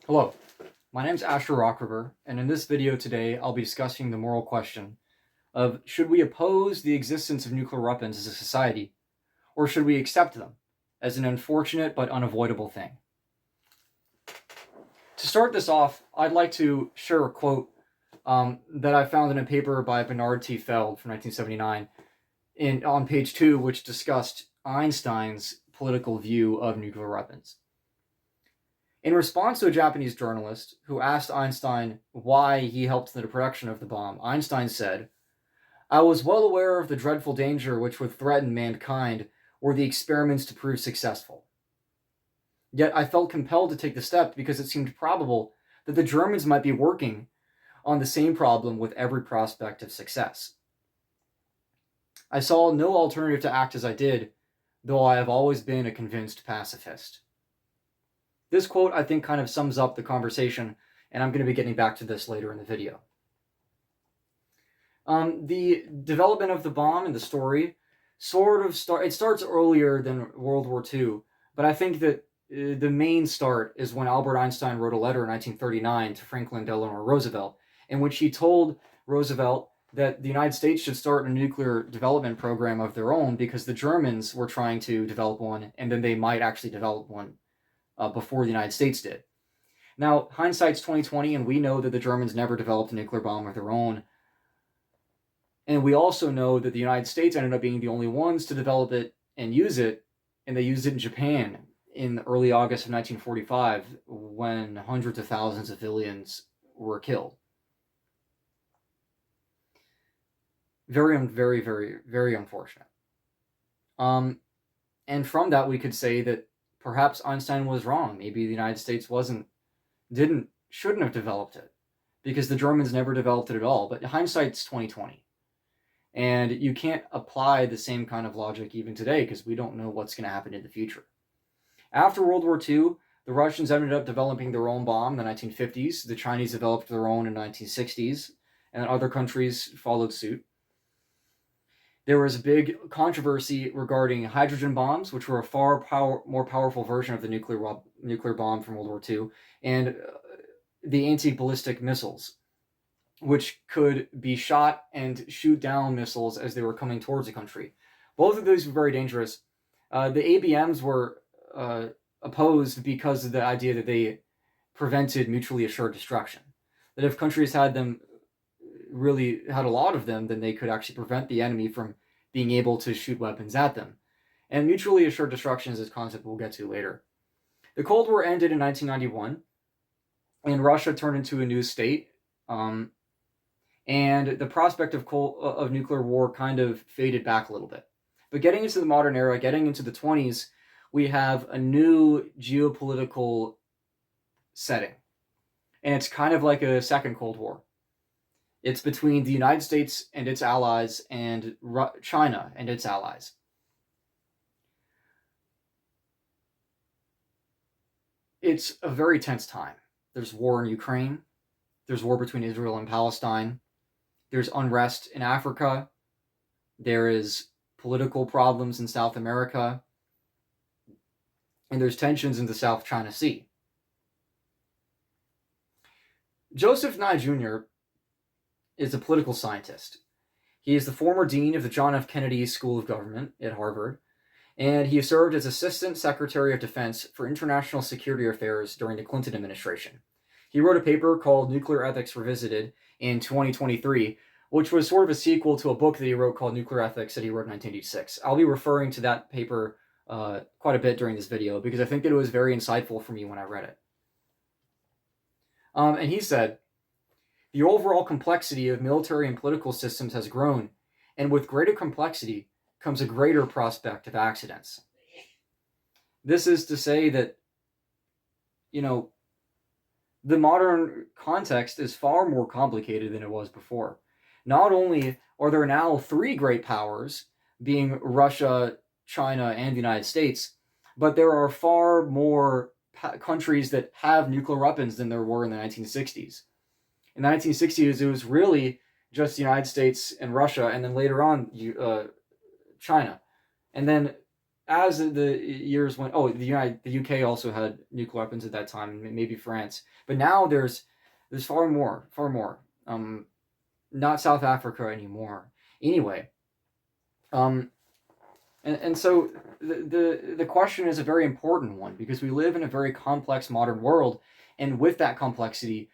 Hello, my name is Asher Rockriver, and in this video today I'll be discussing the moral question of should we oppose the existence of nuclear weapons as a society, or should we accept them as an unfortunate but unavoidable thing? To start this off, I'd like to share a quote that I found in a paper by Bernard T. Feld from 1979 on page 2, which discussed Einstein's political view of nuclear weapons. In response to a Japanese journalist who asked Einstein why he helped in the production of the bomb, Einstein said, "I was well aware of the dreadful danger which would threaten mankind were the experiments to prove successful. Yet I felt compelled to take the step because it seemed probable that the Germans might be working on the same problem with every prospect of success. I saw no alternative to act as I did, though I have always been a convinced pacifist." This quote, I think, kind of sums up the conversation, and I'm going to be getting back to this later in the video. The development of the bomb and the story it starts earlier than World War II, but I think that the main start is when Albert Einstein wrote a letter in 1939 to Franklin Delano Roosevelt, in which he told Roosevelt that the United States should start a nuclear development program of their own because the Germans were trying to develop one, and then they might actually develop one before the United States did. Now, hindsight's 2020, and we know that the Germans never developed a nuclear bomb of their own. And we also know that the United States ended up being the only ones to develop it and use it, and they used it in Japan in early August of 1945 when hundreds of thousands of civilians were killed. Very, very, very, very unfortunate. And from that, we could say that perhaps Einstein was wrong. Maybe the United States shouldn't have developed it because the Germans never developed it at all. But hindsight's 2020. And you can't apply the same kind of logic even today because we don't know what's going to happen in the future. After World War II, the Russians ended up developing their own bomb in the 1950s. The Chinese developed their own in the 1960s, and other countries followed suit. There was a big controversy regarding hydrogen bombs, which were a more powerful version of the nuclear bomb from World War II, and the anti-ballistic missiles, which could be shot and shoot down missiles as they were coming towards the country. Both of those were very dangerous. The ABMs were opposed because of the idea that they prevented mutually assured destruction. That if countries had a lot of them, then they could actually prevent the enemy from being able to shoot weapons at them. And mutually assured destruction is a concept we'll get to later. The Cold War ended in 1991, and Russia turned into a new state. And the prospect of nuclear war kind of faded back a little bit. But getting into the modern era, getting into the 20s, we have a new geopolitical setting. And it's kind of like a second Cold War. It's between the United States and its allies and China and its allies. It's a very tense time. There's war in Ukraine. There's war between Israel and Palestine. There's unrest in Africa. There is political problems in South America. And there's tensions in the South China Sea. Joseph Nye Jr. is a political scientist. He is the former dean of the John F. Kennedy School of Government at Harvard, and he served as Assistant Secretary of Defense for International Security Affairs during the Clinton administration. He wrote a paper called Nuclear Ethics Revisited in 2023, which was sort of a sequel to a book that he wrote called Nuclear Ethics that he wrote in 1986. I'll be referring to that paper quite a bit during this video because I think that it was very insightful for me when I read it. And he said, "The overall complexity of military and political systems has grown, and with greater complexity comes a greater prospect of accidents." This is to say that, the modern context is far more complicated than it was before. Not only are there now three great powers, being Russia, China, and the United States, but there are far more countries that have nuclear weapons than there were in the 1960s. In the 1960s, it was really just the United States and Russia, and then later on, China. And then as the years went, the UK also had nuclear weapons at that time, maybe France, but now there's far more. Not South Africa anymore. Anyway, um, and so the question is a very important one because we live in a very complex modern world, and with that complexity,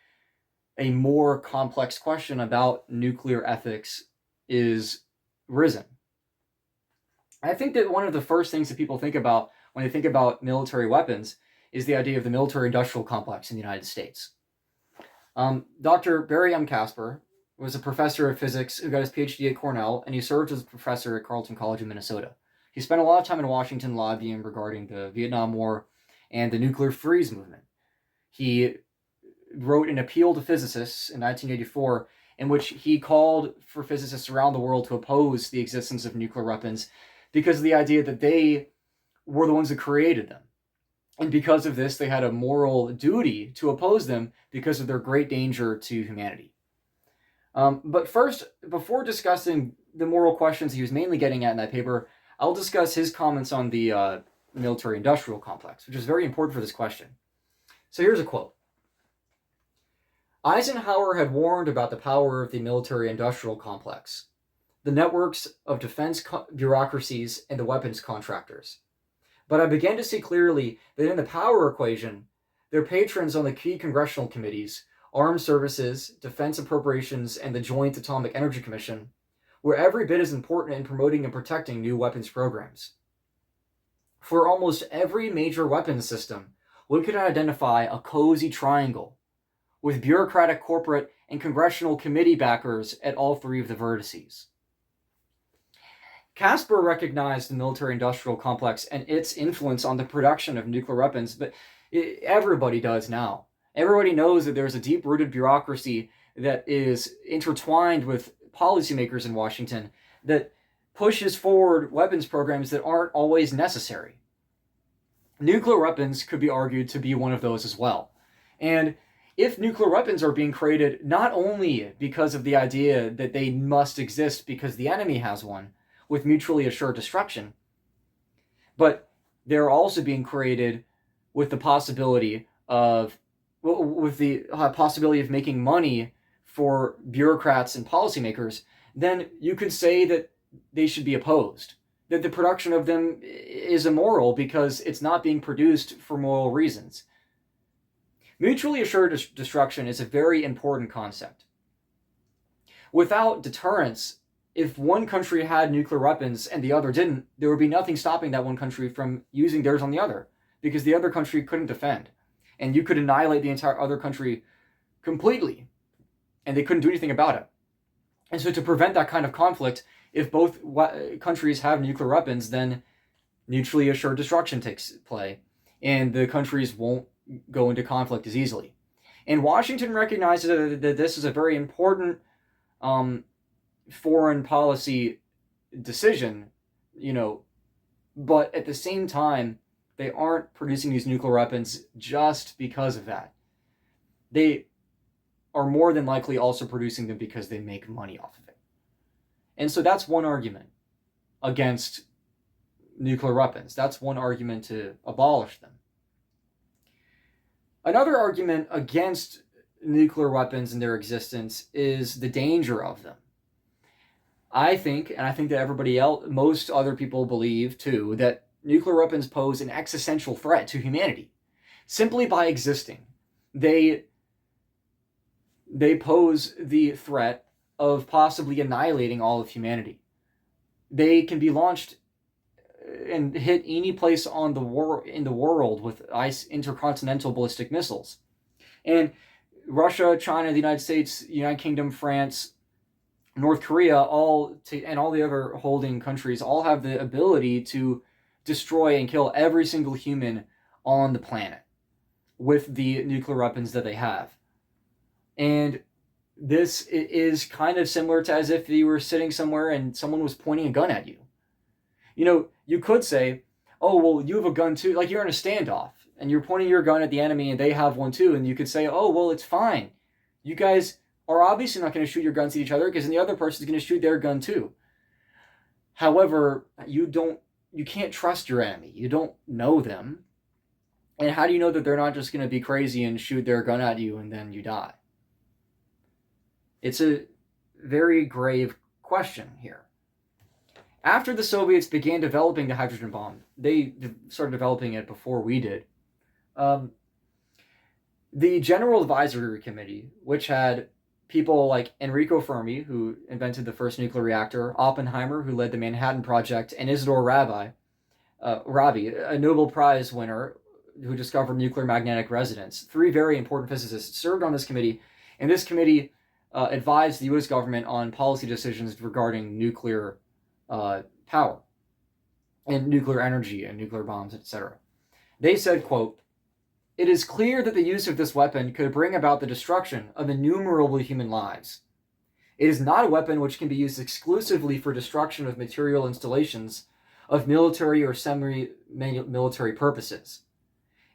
a more complex question about nuclear ethics is risen. I think that one of the first things that people think about when they think about military weapons is the idea of the military industrial complex in the United States. Dr. Barry M. Casper was a professor of physics who got his PhD at Cornell, and he served as a professor at Carleton College in Minnesota. He spent a lot of time in Washington lobbying regarding the Vietnam War and the nuclear freeze movement. He wrote an appeal to physicists in 1984 in which he called for physicists around the world to oppose the existence of nuclear weapons because of the idea that they were the ones that created them. And because of this, they had a moral duty to oppose them because of their great danger to humanity. But first, before discussing the moral questions he was mainly getting at in that paper, I'll discuss his comments on the military-industrial complex, which is very important for this question. So here's a quote. Eisenhower had warned about the power of the military-industrial complex, the networks of defense bureaucracies, and the weapons contractors. But I began to see clearly that in the power equation, their patrons on the key congressional committees, Armed Services, Defense Appropriations, and the Joint Atomic Energy Commission, were every bit as important in promoting and protecting new weapons programs. For almost every major weapons system, we could identify a cozy triangle, with bureaucratic, corporate, and congressional committee backers at all three of the vertices. Casper recognized the military-industrial complex and its influence on the production of nuclear weapons, but everybody does now. Everybody knows that there's a deep-rooted bureaucracy that is intertwined with policymakers in Washington that pushes forward weapons programs that aren't always necessary. Nuclear weapons could be argued to be one of those as well. And if nuclear weapons are being created not only because of the idea that they must exist because the enemy has one, with mutually assured destruction, but they're also being created with the possibility of making money for bureaucrats and policymakers, then you could say that they should be opposed. That the production of them is immoral because it's not being produced for moral reasons. Mutually assured destruction is a very important concept. Without deterrence, if one country had nuclear weapons and the other didn't, there would be nothing stopping that one country from using theirs on the other, because the other country couldn't defend. And you could annihilate the entire other country completely, and they couldn't do anything about it. And so to prevent that kind of conflict, if both countries have nuclear weapons, then mutually assured destruction takes play, and the countries won't go into conflict as easily. And Washington recognizes that this is a very important foreign policy decision, but at the same time, they aren't producing these nuclear weapons just because of that. They are more than likely also producing them because they make money off of it. And so that's one argument against nuclear weapons. That's one argument to abolish them. Another argument against nuclear weapons and their existence is the danger of them. I think that everybody else, most other people believe too, that nuclear weapons pose an existential threat to humanity. Simply by existing, they pose the threat of possibly annihilating all of humanity. They can be launched and hit any place in the world with intercontinental ballistic missiles. And Russia, China, the United States, United Kingdom, France, North Korea, and all the other holding countries all have the ability to destroy and kill every single human on the planet with the nuclear weapons that they have. And this is kind of similar to as if you were sitting somewhere and someone was pointing a gun at you. You could say, oh, well, you have a gun too. Like, you're in a standoff and you're pointing your gun at the enemy and they have one too. And you could say, oh, well, it's fine. You guys are obviously not going to shoot your guns at each other because then the other person is going to shoot their gun too. However, you you can't trust your enemy. You don't know them. And how do you know that they're not just going to be crazy and shoot their gun at you and then you die? It's a very grave question here. After the Soviets began developing the hydrogen bomb, they started developing it before we did. The General Advisory Committee, which had people like Enrico Fermi, who invented the first nuclear reactor, Oppenheimer, who led the Manhattan Project, and Isidore Rabi, a Nobel Prize winner who discovered nuclear magnetic resonance. Three very important physicists served on this committee, and this committee advised the U.S. government on policy decisions regarding nuclear power and nuclear energy and nuclear bombs, etc. They said, quote, "It is clear that the use of this weapon could bring about the destruction of innumerable human lives. It is not a weapon which can be used exclusively for destruction of material installations of military or semi-military purposes.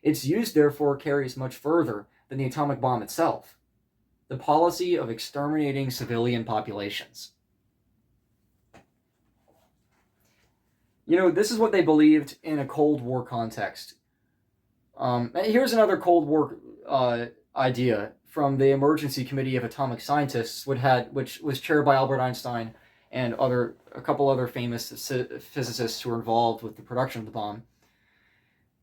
Its use, therefore, carries much further than the atomic bomb itself. The policy of exterminating civilian populations." This is what they believed in a Cold War context. Here's another Cold War idea from the Emergency Committee of Atomic Scientists, which was chaired by Albert Einstein and a couple other famous physicists who were involved with the production of the bomb.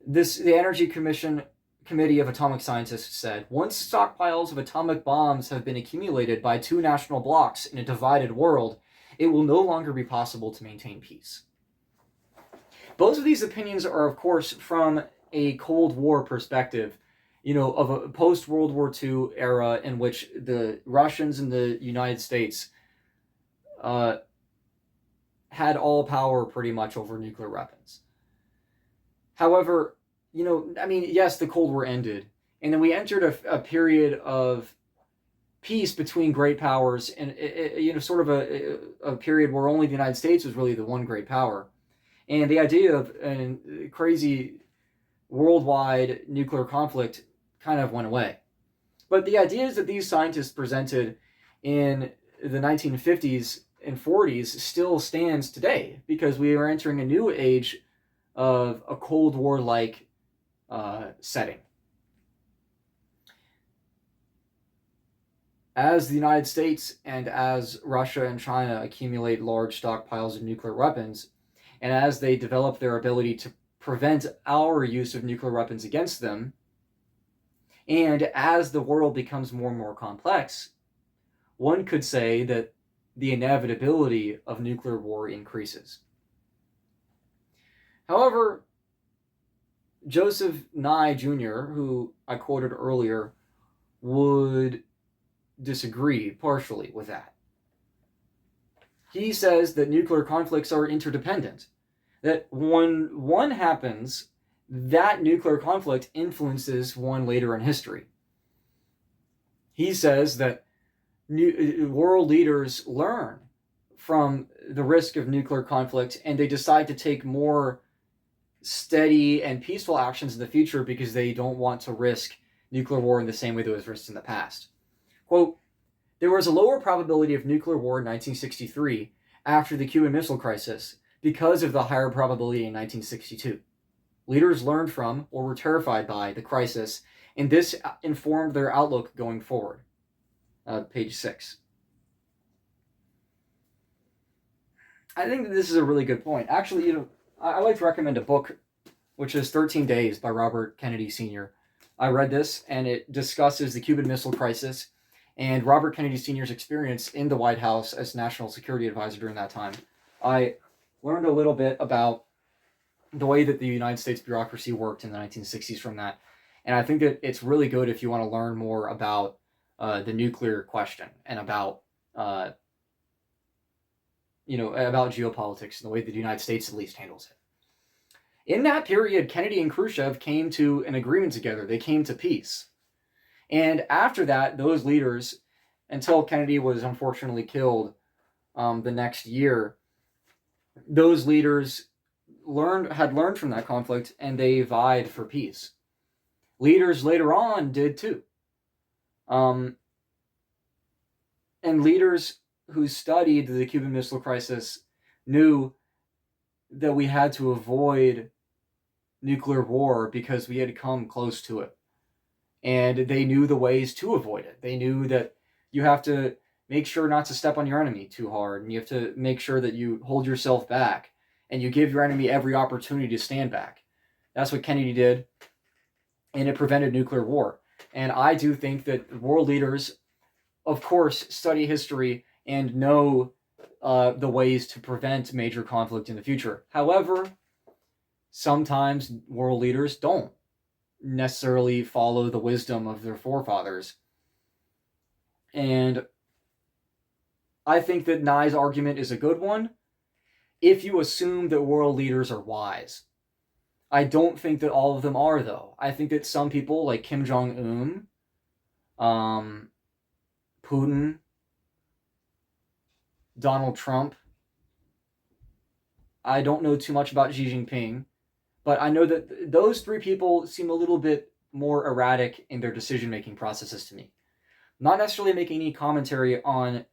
The Energy Committee of Atomic Scientists said, "Once stockpiles of atomic bombs have been accumulated by two national blocs in a divided world, it will no longer be possible to maintain peace." Both of these opinions are, of course, from a Cold War perspective, of a post-World War II era in which the Russians and the United States had all power pretty much over nuclear weapons. However, yes, the Cold War ended, and then we entered a period of peace between great powers, and sort of a period where only the United States was really the one great power. And the idea of a crazy worldwide nuclear conflict kind of went away. But the ideas that these scientists presented in the 1950s and 40s still stands today, because we are entering a new age of a Cold War-like setting. As the United States and as Russia and China accumulate large stockpiles of nuclear weapons, and as they develop their ability to prevent our use of nuclear weapons against them, and as the world becomes more and more complex, one could say that the inevitability of nuclear war increases. However, Joseph Nye Jr., who I quoted earlier, would disagree partially with that. He says that nuclear conflicts are interdependent, that when one happens, that nuclear conflict influences one later in history. He says that world leaders learn from the risk of nuclear conflict, and they decide to take more steady and peaceful actions in the future because they don't want to risk nuclear war in the same way that was risked in the past. Quote, "There was a lower probability of nuclear war in 1963 after the Cuban Missile Crisis because of the higher probability in 1962. Leaders learned from or were terrified by the crisis, and this informed their outlook going forward." Page 6. I think that this is a really good point. Actually, I like to recommend a book, which is 13 Days by Robert Kennedy Sr. I read this, and it discusses the Cuban Missile Crisis and Robert Kennedy Sr.'s experience in the White House as National Security Advisor during that time. I learned a little bit about the way that the United States bureaucracy worked in the 1960s from that. And I think that it's really good if you want to learn more about the nuclear question and about about geopolitics and the way that the United States at least handles it. In that period, Kennedy and Khrushchev came to an agreement together. They came to peace. And after that, those leaders, until Kennedy was unfortunately killed the next year, those leaders had learned from that conflict, and they vied for peace. Leaders later on did too. And leaders who studied the Cuban Missile Crisis knew that we had to avoid nuclear war because we had come close to it. And they knew the ways to avoid it. They knew that you have to make sure not to step on your enemy too hard, and you have to make sure that you hold yourself back, and you give your enemy every opportunity to stand back. That's what Kennedy did, and it prevented nuclear war. And I do think that world leaders, of course, study history and know the ways to prevent major conflict in the future. However, sometimes world leaders don't necessarily follow the wisdom of their forefathers. And I think that Nye's argument is a good one if you assume that world leaders are wise. I don't think that all of them are, though. I think that some people, like Kim Jong-un, Putin, Donald Trump, I don't know too much about Xi Jinping, but I know that those three people seem a little bit more erratic in their decision-making processes to me. Not necessarily making any commentary on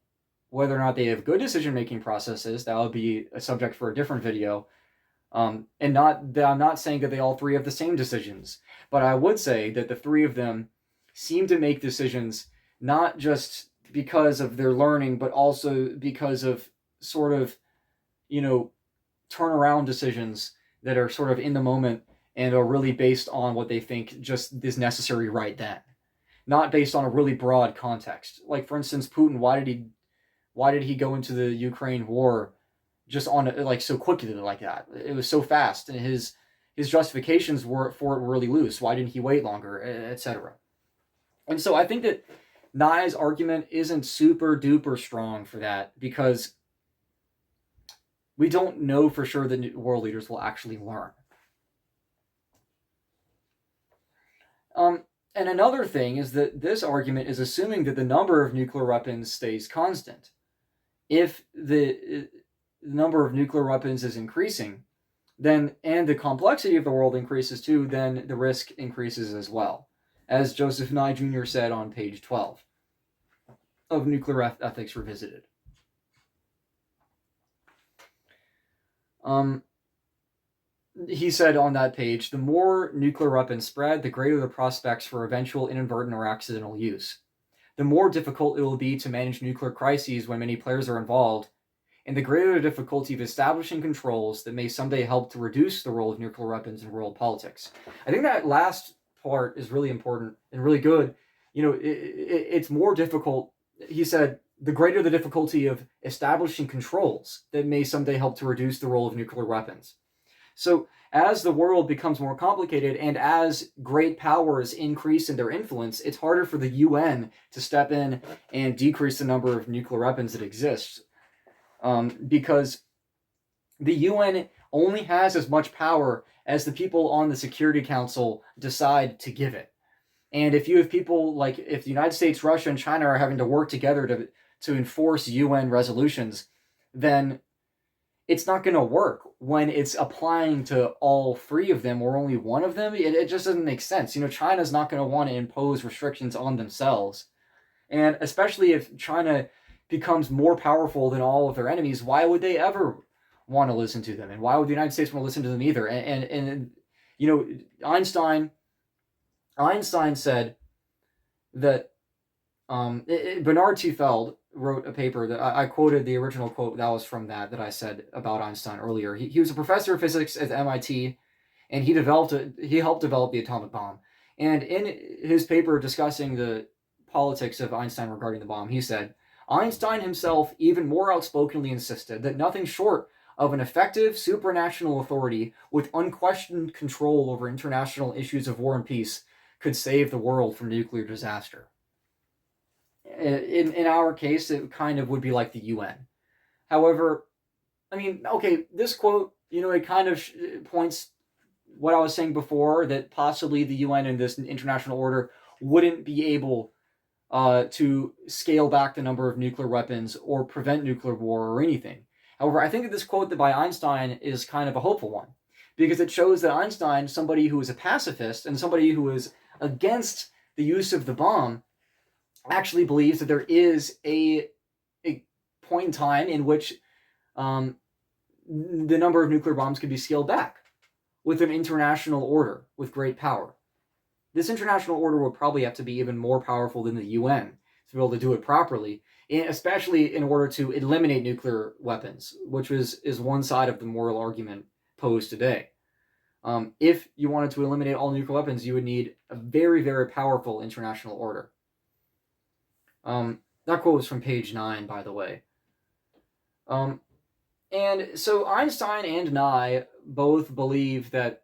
whether or not they have good decision-making processes. That would be a subject for a different video. And not that I'm not saying that they all three have the same decisions, but I would say that the three of them seem to make decisions not just because of their learning, but also because of sort of, turnaround decisions that are sort of in the moment and are really based on what they think just is necessary right then, not based on a really broad context. Like, for instance, Putin, why did he go into the Ukraine war just on like so quickly like that? It was so fast, and his justifications were for it were really loose. Why didn't he wait longer, etc. And so I think that Nye's argument isn't super duper strong for that, because we don't know for sure that world leaders will actually learn. And another thing is that this argument is assuming that the number of nuclear weapons stays constant. If the number of nuclear weapons is increasing, then, and the complexity of the world increases too, then the risk increases as well, as Joseph Nye Jr. said on page 12 of Nuclear Ethics Revisited. He said on that page, the more nuclear weapons spread, the greater the prospects for eventual inadvertent or accidental use. The more difficult it will be to manage nuclear crises when many players are involved, and the greater the difficulty of establishing controls that may someday help to reduce the role of nuclear weapons in world politics. I think that last part is really important and really good. It's more difficult. He said, the greater the difficulty of establishing controls that may someday help to reduce the role of nuclear weapons. So as the world becomes more complicated and as great powers increase in their influence, it's harder for the UN to step in and decrease the number of nuclear weapons that exist. Because the UN only has as much power as the people on the Security Council decide to give it. And if you have people like, if the United States, Russia, and China are having to work together to enforce UN resolutions, then it's not going to work when it's applying to all three of them or only one of them. It just doesn't make sense. China's not going to want to impose restrictions on themselves. And especially if China becomes more powerful than all of their enemies, why would they ever want to listen to them? And why would the United States want to listen to them either? And Einstein said that Bernard T. Feld wrote a paper that I quoted the original quote that was from that I said about Einstein earlier. He was a professor of physics at MIT, and he helped develop the atomic bomb. And in his paper discussing the politics of Einstein regarding the bomb, he said, Einstein himself even more outspokenly insisted that nothing short of an effective supranational authority with unquestioned control over international issues of war and peace could save the world from nuclear disaster. In our case, it kind of would be like the UN. However, this quote, it kind of points what I was saying before, that possibly the UN and this international order wouldn't be able to scale back the number of nuclear weapons or prevent nuclear war or anything. However, I think that this quote by Einstein is kind of a hopeful one, because it shows that Einstein, somebody who is a pacifist and somebody who is against the use of the bomb, actually believes that there is a point in time in which the number of nuclear bombs could be scaled back with an international order with great power. This international order would probably have to be even more powerful than the UN to be able to do it properly, especially in order to eliminate nuclear weapons, which is one side of the moral argument posed today. If you wanted to eliminate all nuclear weapons, you would need a very, very powerful international order. That quote was from page 9, by the way. And so Einstein and Nye both believe that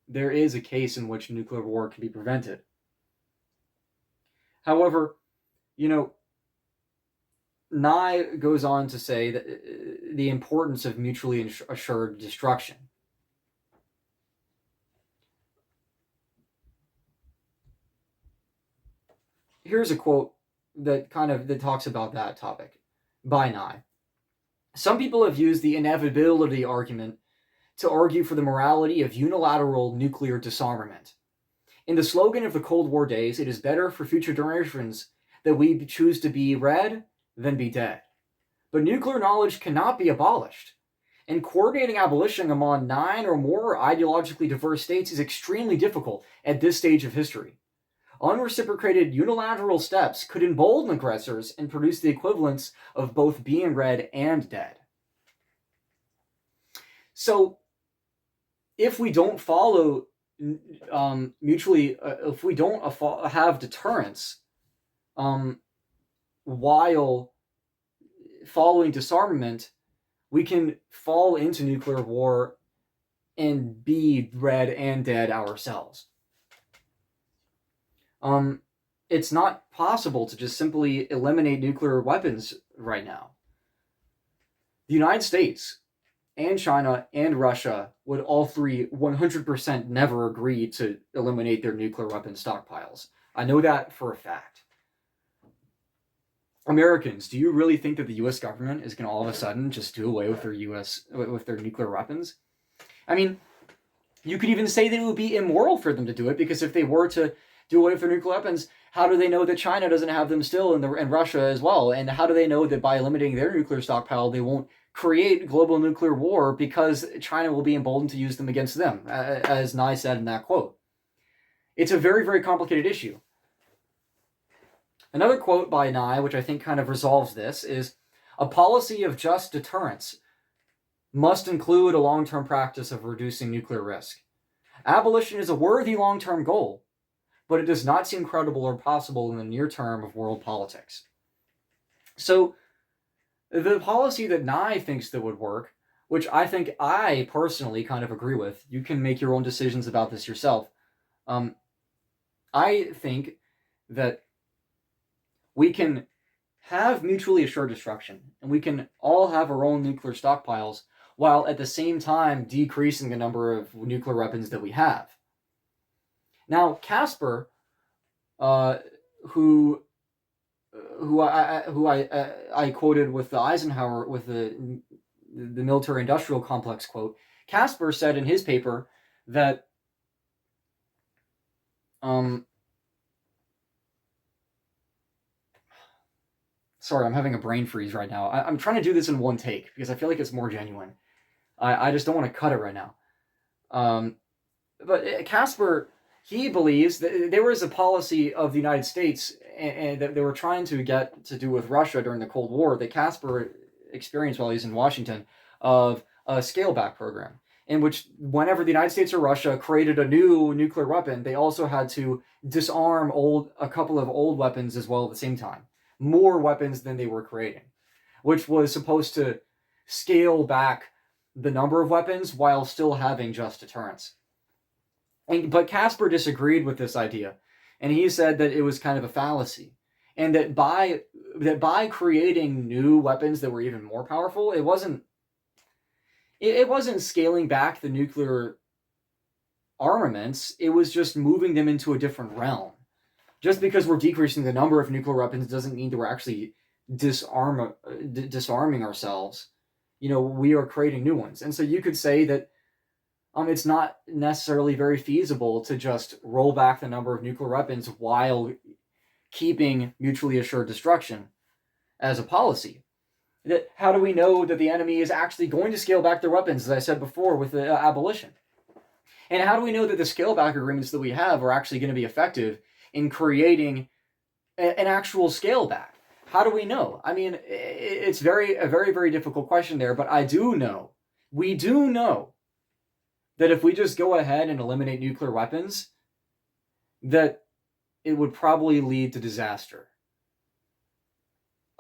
there is a case in which nuclear war can be prevented. However, Nye goes on to say that the importance of mutually assured destruction. Here's a quote that talks about that topic by Nye. Some people have used the inevitability argument to argue for the morality of unilateral nuclear disarmament. In the slogan of the Cold War days, it is better for future generations that we choose to be red than be dead. But nuclear knowledge cannot be abolished, and coordinating abolition among 9 or more ideologically diverse states is extremely difficult at this stage of history. Unreciprocated unilateral steps could embolden aggressors and produce the equivalence of both being red and dead. So, if we don't follow if we don't have deterrence while following disarmament, we can fall into nuclear war and be red and dead ourselves. It's not possible to just simply eliminate nuclear weapons right now. The United States and China and Russia would all three 100% never agree to eliminate their nuclear weapon stockpiles. I know that for a fact. Americans, do you really think that the U.S. government is going to all of a sudden just do away with their nuclear weapons? I mean, you could even say that it would be immoral for them to do it, because if they were to do away with their nuclear weapons, how do they know that China doesn't have them still, and Russia as well? And how do they know that by eliminating their nuclear stockpile, they won't create global nuclear war because China will be emboldened to use them against them, as Nye said in that quote? It's a very, very complicated issue. Another quote by Nye, which I think kind of resolves this, is, "A policy of just deterrence must include a long-term practice of reducing nuclear risk. Abolition is a worthy long-term goal, but it does not seem credible or possible in the near term of world politics." So, the policy that Nye thinks that would work, which I think I personally kind of agree with, you can make your own decisions about this yourself. I think that we can have mutually assured destruction, and we can all have our own nuclear stockpiles, while at the same time decreasing the number of nuclear weapons that we have. Now, Casper, who I quoted with the Eisenhower, with the military-industrial complex quote, Casper said in his paper that sorry, I'm having a brain freeze right now. I'm trying to do this in one take because I feel like it's more genuine. I just don't want to cut it right now. But Casper, he believes that there was a policy of the United States and that they were trying to get to do with Russia during the Cold War that Casper experienced while he was in Washington, of a scale-back program, in which whenever the United States or Russia created a new nuclear weapon, they also had to disarm a couple of old weapons as well at the same time. More weapons than they were creating, which was supposed to scale back the number of weapons while still having just deterrence. But Casper disagreed with this idea, and he said that it was kind of a fallacy, and that by creating new weapons that were even more powerful, it wasn't scaling back the nuclear armaments, it was just moving them into a different realm. Just because we're decreasing the number of nuclear weapons doesn't mean that we're actually disarming ourselves. We are creating new ones. And so you could say that it's not necessarily very feasible to just roll back the number of nuclear weapons while keeping mutually assured destruction as a policy. How do we know that the enemy is actually going to scale back their weapons, as I said before, with the abolition? And how do we know that the scale back agreements that we have are actually going to be effective in creating an actual scale back? How do we know? I mean, it's a very difficult question there, but we do know that if we just go ahead and eliminate nuclear weapons, that it would probably lead to disaster.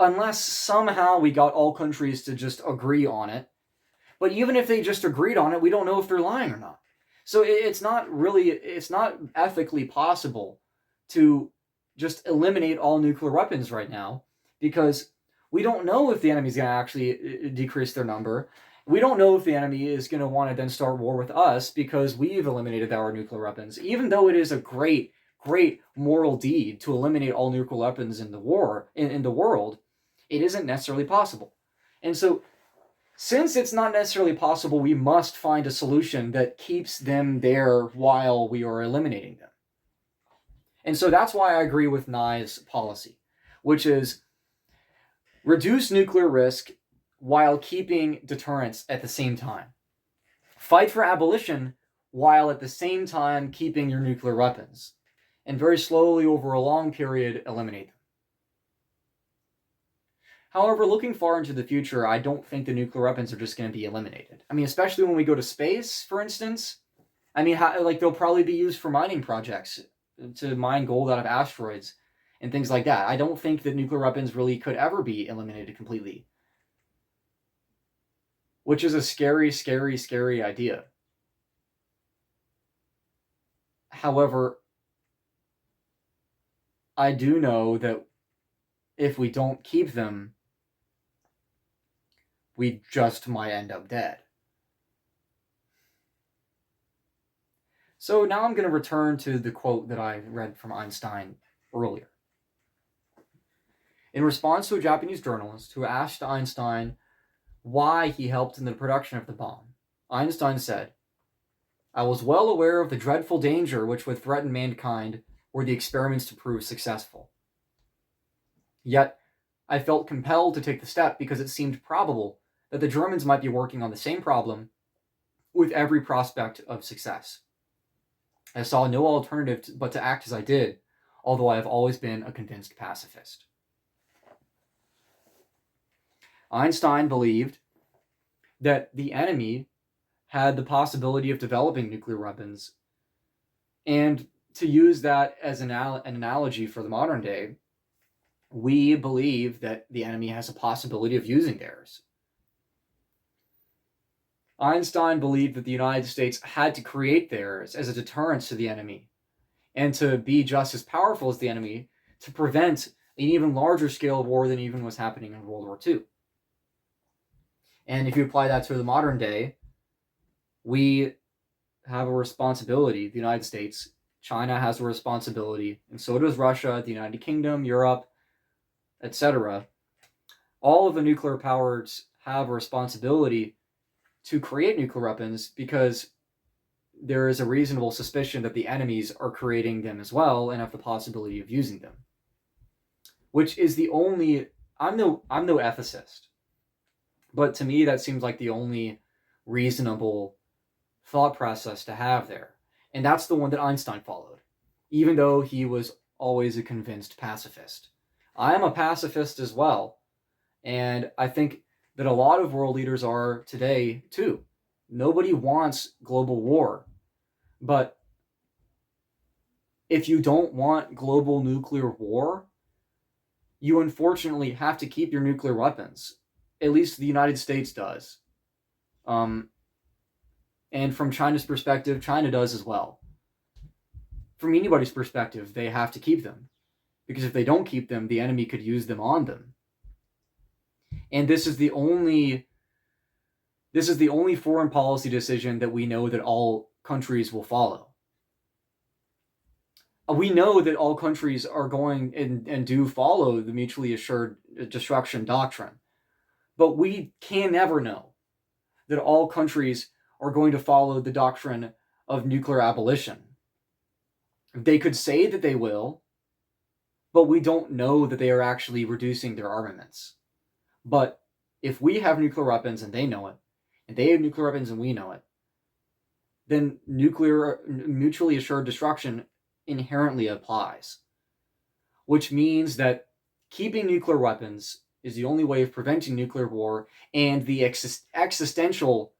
Unless somehow we got all countries to just agree on it. But even if they just agreed on it, we don't know if they're lying or not. So it's not ethically possible to just eliminate all nuclear weapons right now, because we don't know if the enemy's going to actually decrease their number. We don't know if the enemy is going to want to then start war with us because we've eliminated our nuclear weapons. Even though it is a great moral deed to eliminate all nuclear weapons in the world, it isn't necessarily possible. And so, since it's not necessarily possible, we must find a solution that keeps them there while we are eliminating them. And so that's why I agree with Nye's policy, which is reduce nuclear risk while keeping deterrence at the same time. Fight for abolition while at the same time keeping your nuclear weapons. And very slowly, over a long period, eliminate them. However, looking far into the future, I don't think the nuclear weapons are just going to be eliminated. I mean, especially when we go to space, for instance. I mean, they'll probably be used for mining projects to mine gold out of asteroids and things like that. I don't think that nuclear weapons really could ever be eliminated completely, which is a scary idea. However, I do know that if we don't keep them, we just might end up dead. So now I'm going to return to the quote that I read from Einstein earlier. In response to a Japanese journalist who asked Einstein why he helped in the production of the bomb, Einstein said, "I was well aware of the dreadful danger which would threaten mankind were the experiments to prove successful. Yet, I felt compelled to take the step because it seemed probable that the Germans might be working on the same problem with every prospect of success. I saw no alternative but to act as I did, although I have always been a convinced pacifist." Einstein believed that the enemy had the possibility of developing nuclear weapons, and to use that as an analogy for the modern day, we believe that the enemy has a possibility of using theirs. Einstein believed that the United States had to create theirs as a deterrence to the enemy, and to be just as powerful as the enemy to prevent an even larger scale of war than even was happening in World War II. And if you apply that to the modern day, we have a responsibility, the United States, China has a responsibility, and so does Russia, the United Kingdom, Europe, etc. All of the nuclear powers have a responsibility to create nuclear weapons because there is a reasonable suspicion that the enemies are creating them as well and have the possibility of using them. Which is the only... I'm no ethicist, but to me that seems like the only reasonable thought process to have there. And that's the one that Einstein followed, even though he was always a convinced pacifist. I am a pacifist as well, and I think that a lot of world leaders are today too. Nobody wants global war, but if you don't want global nuclear war, you unfortunately have to keep your nuclear weapons. At least the United States does. And from China's perspective, China does as well. From anybody's perspective, they have to keep them, because if they don't keep them, the enemy could use them on them. And this is the only foreign policy decision that we know that all countries will follow. We know that all countries are going and do follow the mutually assured destruction doctrine, but we can never know that all countries are going to follow the doctrine of nuclear abolition. They could say that they will, but we don't know that they are actually reducing their armaments. But If we have nuclear weapons and they know it, and they have nuclear weapons and we know it, then nuclear mutually assured destruction inherently applies, which means that keeping nuclear weapons is the only way of preventing nuclear war and the existential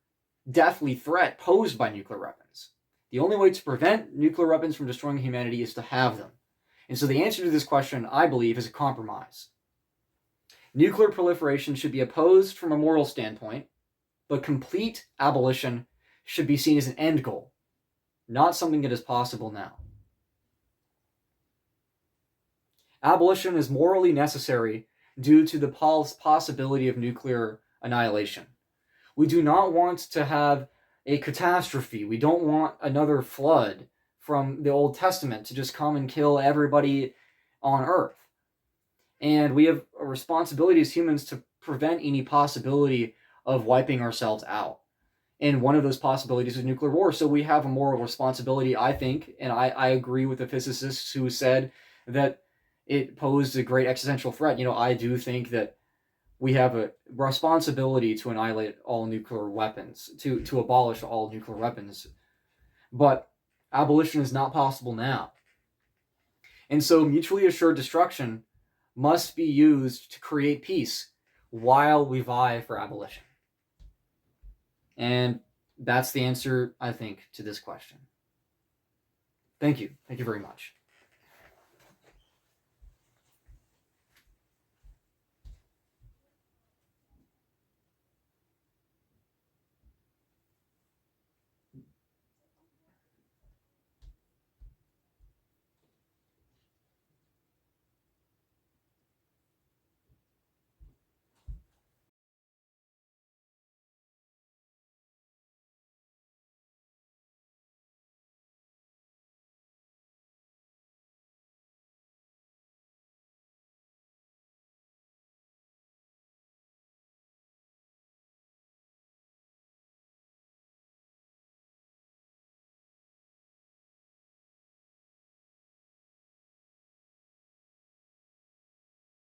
deathly threat posed by nuclear weapons. The only way to prevent nuclear weapons from destroying humanity is to have them. And so the answer to this question, I believe, is a compromise. Nuclear proliferation should be opposed from a moral standpoint, but complete abolition should be seen as an end goal, not something that is possible now. Abolition is morally necessary due to the possibility of nuclear annihilation. We do not want to have a catastrophe. We don't want another flood from the Old Testament to just come and kill everybody on Earth. And we have a responsibility as humans to prevent any possibility of wiping ourselves out. And one of those possibilities is nuclear war. So we have a moral responsibility, I think, and I agree with the physicists who said that it posed a great existential threat. I do think that we have a responsibility to annihilate all nuclear weapons, to abolish all nuclear weapons. But abolition is not possible now. And so mutually assured destruction must be used to create peace while we vie for abolition. And that's the answer, I think, to this question. Thank you. Thank you very much.